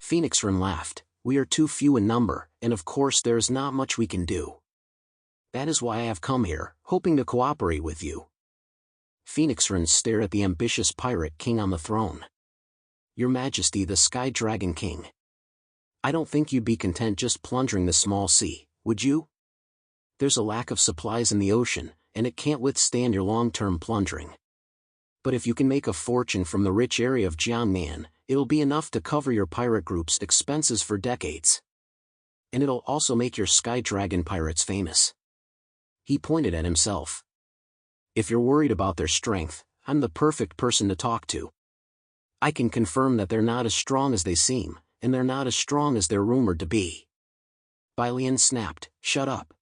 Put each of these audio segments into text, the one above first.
Phoenix Wren laughed. We are too few in number, and of course there is not much we can do. That is why I have come here, hoping to cooperate with you. Phoenix Wren stared at the ambitious pirate king on the throne. Your Majesty, the Sky Dragon King. I don't think you'd be content just plundering the small sea, would you? There's a lack of supplies in the ocean, and it can't withstand your long-term plundering. But if you can make a fortune from the rich area of Jiangnan, it'll be enough to cover your pirate group's expenses for decades. And it'll also make your Sky Dragon pirates famous. He pointed at himself. If you're worried about their strength, I'm the perfect person to talk to. I can confirm that they're not as strong as they seem, and they're not as strong as they're rumored to be. Bai Lian snapped, shut up.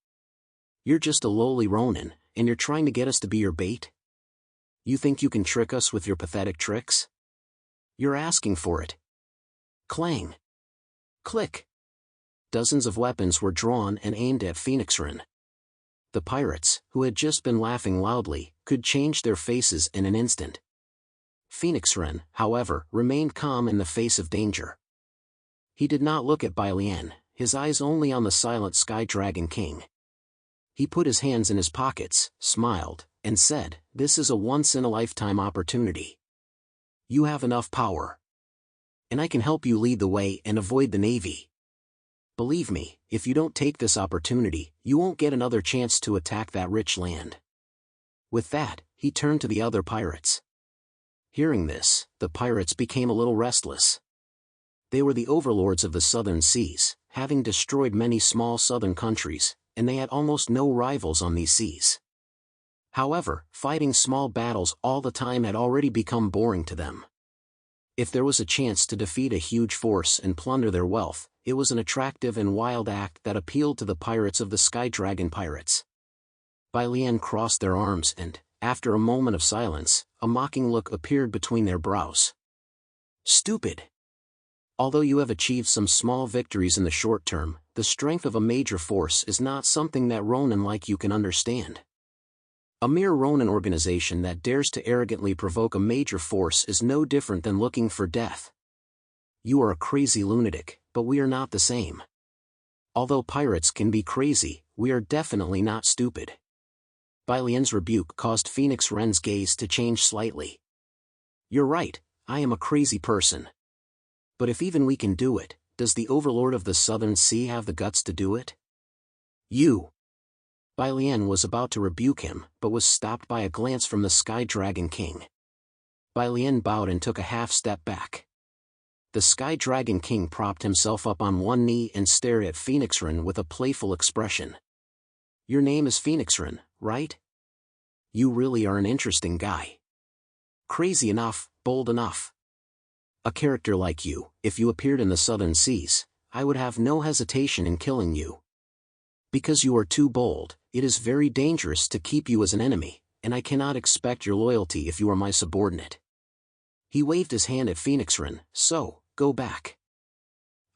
You're just a lowly Ronin, and you're trying to get us to be your bait? You think you can trick us with your pathetic tricks? You're asking for it. Clang. Click. Dozens of weapons were drawn and aimed at Phoenix Wren. The pirates, who had just been laughing loudly, could change their faces in an instant. Phoenix Wren, however, remained calm in the face of danger. He did not look at Bai Lian, his eyes only on the silent Sky Dragon King. He put his hands in his pockets, smiled, and said, "This is a once-in-a-lifetime opportunity. You have enough power. And I can help you lead the way and avoid the Navy. Believe me, if you don't take this opportunity, you won't get another chance to attack that rich land." With that, he turned to the other pirates. Hearing this, the pirates became a little restless. They were the overlords of the southern seas, having destroyed many small southern countries, and they had almost no rivals on these seas. However, fighting small battles all the time had already become boring to them. If there was a chance to defeat a huge force and plunder their wealth, it was an attractive and wild act that appealed to the pirates of the Sky Dragon pirates. Bai Lian crossed their arms and, after a moment of silence, a mocking look appeared between their brows. Stupid! Although you have achieved some small victories in the short term, the strength of a major force is not something that Ronin like you can understand. A mere Ronin organization that dares to arrogantly provoke a major force is no different than looking for death. You are a crazy lunatic, but we are not the same. Although pirates can be crazy, we are definitely not stupid. Bai Lian's rebuke caused Phoenix Wren's gaze to change slightly. You're right, I am a crazy person. But if even we can do it, does the Overlord of the Southern Sea have the guts to do it? You! Bai Lian was about to rebuke him, but was stopped by a glance from the Sky Dragon King. Bai Lian bowed and took a half-step back. The Sky Dragon King propped himself up on one knee and stared at Phoenix Wren with a playful expression. Your name is Phoenix Wren, right? You really are an interesting guy. Crazy enough, bold enough. A character like you, if you appeared in the southern seas, I would have no hesitation in killing you. Because you are too bold, it is very dangerous to keep you as an enemy, and I cannot expect your loyalty if you are my subordinate. He waved his hand at Phoenix Wren, so, go back.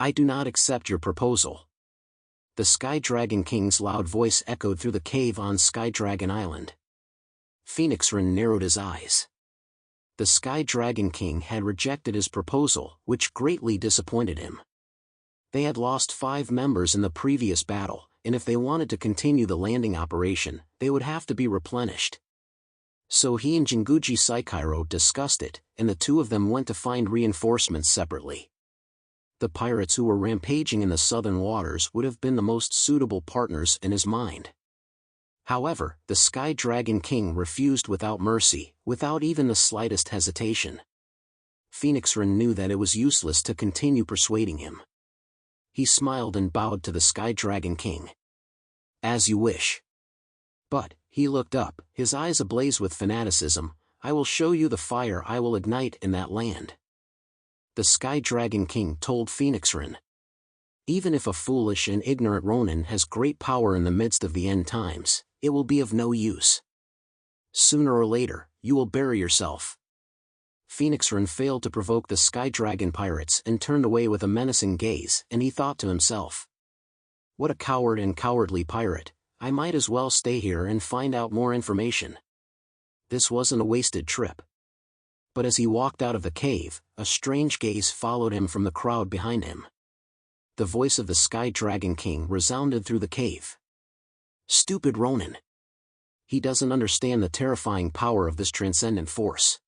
I do not accept your proposal. The Sky Dragon King's loud voice echoed through the cave on Sky Dragon Island. Phoenix Wren narrowed his eyes. The Sky Dragon King had rejected his proposal, which greatly disappointed him. They had lost 5 members in the previous battle, and if they wanted to continue the landing operation, they would have to be replenished. So he and Jinguji Saikairo discussed it, and the two of them went to find reinforcements separately. The pirates who were rampaging in the southern waters would have been the most suitable partners in his mind. However, the Sky Dragon King refused without mercy, without even the slightest hesitation. Phoenix Wren knew that it was useless to continue persuading him. He smiled and bowed to the Sky Dragon King. As you wish. But, he looked up, his eyes ablaze with fanaticism, I will show you the fire I will ignite in that land. The Sky Dragon King told Phoenix Wren. Even if a foolish and ignorant Ronin has great power in the midst of the end times, it will be of no use. Sooner or later, you will bury yourself. Phoenix Wren failed to provoke the Sky Dragon pirates and turned away with a menacing gaze, and he thought to himself. What a coward and cowardly pirate, I might as well stay here and find out more information. This wasn't a wasted trip. But as he walked out of the cave, a strange gaze followed him from the crowd behind him. The voice of the Sky Dragon King resounded through the cave. "Stupid Ronin! He doesn't understand the terrifying power of this transcendent force.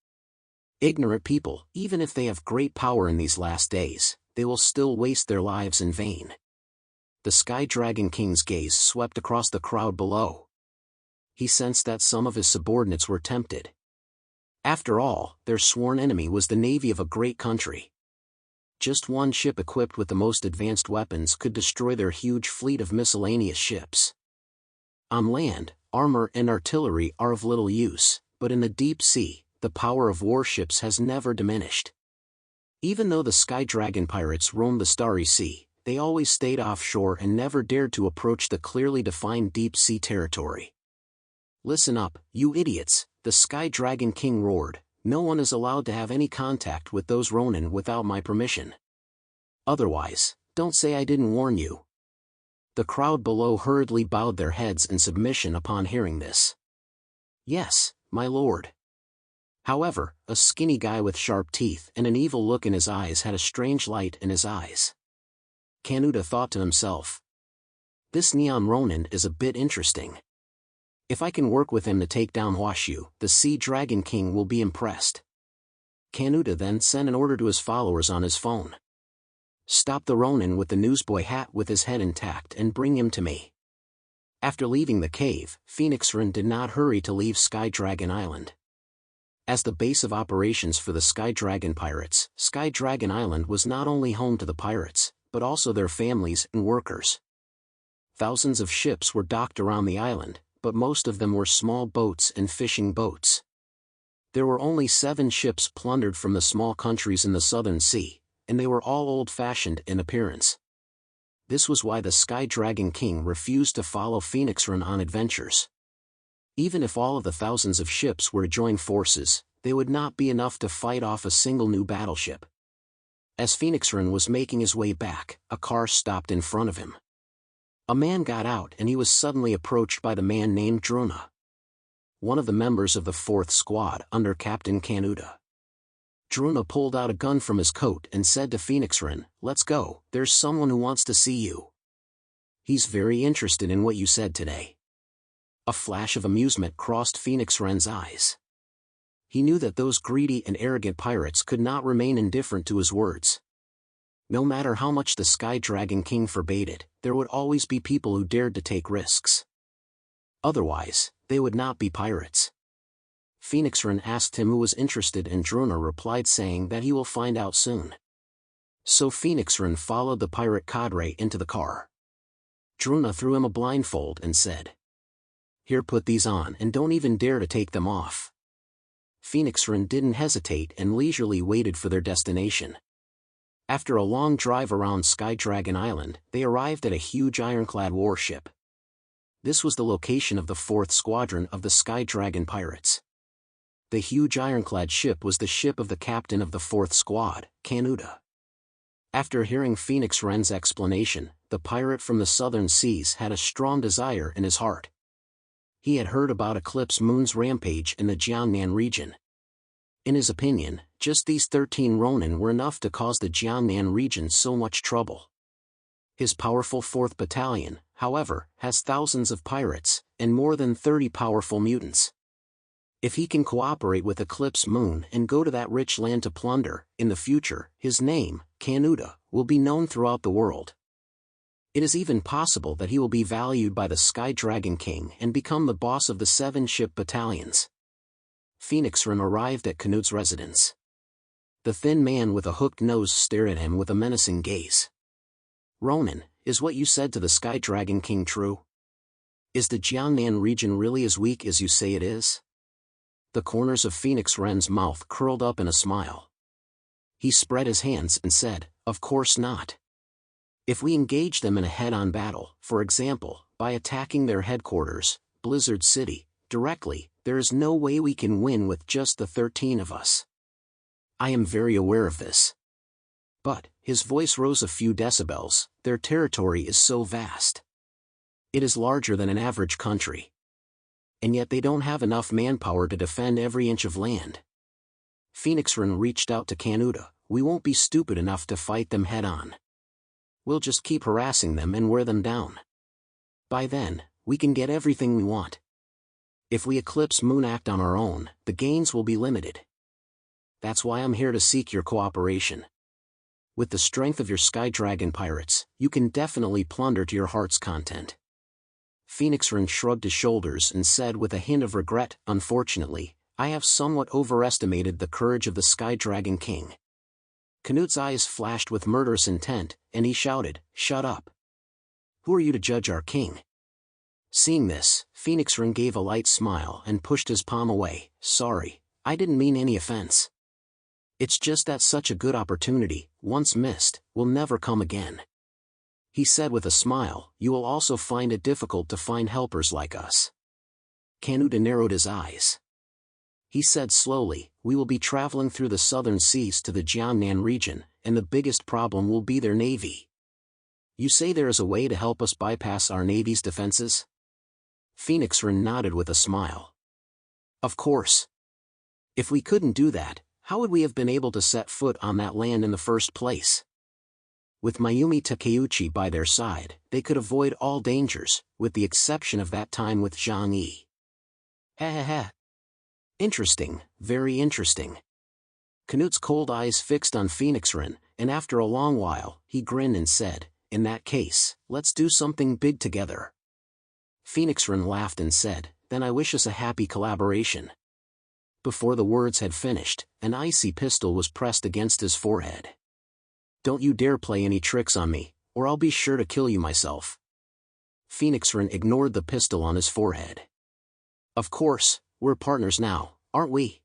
Ignorant people, even if they have great power in these last days, they will still waste their lives in vain." The Sky Dragon King's gaze swept across the crowd below. He sensed that some of his subordinates were tempted. After all, their sworn enemy was the navy of a great country. Just one ship equipped with the most advanced weapons could destroy their huge fleet of miscellaneous ships. On land, armor and artillery are of little use, but in the deep sea, the power of warships has never diminished. Even though the Sky Dragon pirates roamed the Starry Sea, they always stayed offshore and never dared to approach the clearly defined deep sea territory. "Listen up, you idiots," the Sky Dragon King roared. "No one is allowed to have any contact with those Ronin without my permission. Otherwise, don't say I didn't warn you." The crowd below hurriedly bowed their heads in submission upon hearing this. "Yes, my lord." However, a skinny guy with sharp teeth and an evil look in his eyes had a strange light in his eyes. Kanuta thought to himself, "This Neon Ronin is a bit interesting. If I can work with him to take down Huashu, the Sea Dragon King will be impressed." Kanuta then sent an order to his followers on his phone. "Stop the Ronin with the newsboy hat with his head intact and bring him to me." After leaving the cave, Phoenix Wren did not hurry to leave Sky Dragon Island. As the base of operations for the Sky Dragon pirates, Sky Dragon Island was not only home to the pirates, but also their families and workers. Thousands of ships were docked around the island, but most of them were small boats and fishing boats. There were only 7 ships plundered from the small countries in the Southern Sea, and they were all old-fashioned in appearance. This was why the Sky Dragon King refused to follow Phoenix Wren on adventures. Even if all of the thousands of ships were to join forces, they would not be enough to fight off a single new battleship. As Phoenix Wren was making his way back, a car stopped in front of him. A man got out and he was suddenly approached by the man named Druna, one of the members of the 4th Squad under Captain Kanuta. Druna pulled out a gun from his coat and said to Phoenix Wren, "Let's go, there's someone who wants to see you. He's very interested in what you said today." A flash of amusement crossed Phoenix Wren's eyes. He knew that those greedy and arrogant pirates could not remain indifferent to his words. No matter how much the Sky Dragon King forbade it, there would always be people who dared to take risks. Otherwise, they would not be pirates. Phoenix Wren asked him who was interested and Druna replied saying that he will find out soon. So Phoenix Wren followed the pirate cadre into the car. Druna threw him a blindfold and said, "Here, put these on and don't even dare to take them off." Phoenix Wren didn't hesitate and leisurely waited for their destination. After a long drive around Sky Dragon Island, they arrived at a huge ironclad warship. This was the location of the 4th Squadron of the Sky Dragon Pirates. The huge ironclad ship was the ship of the captain of the 4th Squad, Kanuta. After hearing Phoenix Wren's explanation, the pirate from the southern seas had a strong desire in his heart. He had heard about Eclipse Moon's rampage in the Jiangnan region. In his opinion, just these 13 Ronin were enough to cause the Jiangnan region so much trouble. His powerful 4th Battalion, however, has thousands of pirates, and more than 30 powerful mutants. If he can cooperate with Eclipse Moon and go to that rich land to plunder, in the future, his name, Kanuta, will be known throughout the world. It is even possible that he will be valued by the Sky Dragon King and become the boss of the 7-ship battalions. Phoenix Wren arrived at Canuta's residence. The thin man with a hooked nose stared at him with a menacing gaze. "Ronin, is what you said to the Sky Dragon King true? Is the Jiangnan region really as weak as you say it is?" The corners of Phoenix Wren's mouth curled up in a smile. He spread his hands and said, "Of course not. If we engage them in a head-on battle, for example, by attacking their headquarters, Blizzard City, directly, there is no way we can win with just the 13 of us. I am very aware of this." But, his voice rose a few decibels, "their territory is so vast. It is larger than an average country. And yet they don't have enough manpower to defend every inch of land. Phoenix Ren reached out to Kanuta. We won't be stupid enough to fight them head-on. We'll just keep harassing them and wear them down. By then, we can get everything we want. If we eclipse Moon Act on our own, the gains will be limited. That's why I'm here to seek your cooperation. With the strength of your Sky Dragon pirates, you can definitely plunder to your heart's content. Phoenix Ren shrugged his shoulders and said with a hint of regret, unfortunately, I have somewhat overestimated the courage of the Sky Dragon King. Canute's eyes flashed with murderous intent, and he shouted, Shut up! Who are you to judge our king? Seeing this, Phoenix Ren gave a light smile and pushed his palm away. Sorry, I didn't mean any offense. It's just that such a good opportunity, once missed, will never come again. He said with a smile, You will also find it difficult to find helpers like us. Kanuta narrowed his eyes. He said slowly, We will be traveling through the southern seas to the Jiangnan region, and the biggest problem will be their navy. You say there is a way to help us bypass our navy's defenses? Phoenix Ren nodded with a smile. Of course. If we couldn't do that, how would we have been able to set foot on that land in the first place? With Mayumi Takeuchi by their side, they could avoid all dangers, with the exception of that time with Zhang Yi. Heh. Interesting, very interesting. Canute's cold eyes fixed on Phoenix Ren, and after a long while, he grinned and said, In that case, let's do something big together. Phoenix Ren laughed and said, Then I wish us a happy collaboration. Before the words had finished, an icy pistol was pressed against his forehead. Don't you dare play any tricks on me, or I'll be sure to kill you myself. Phoenix Ren ignored the pistol on his forehead. Of course, we're partners now, aren't we?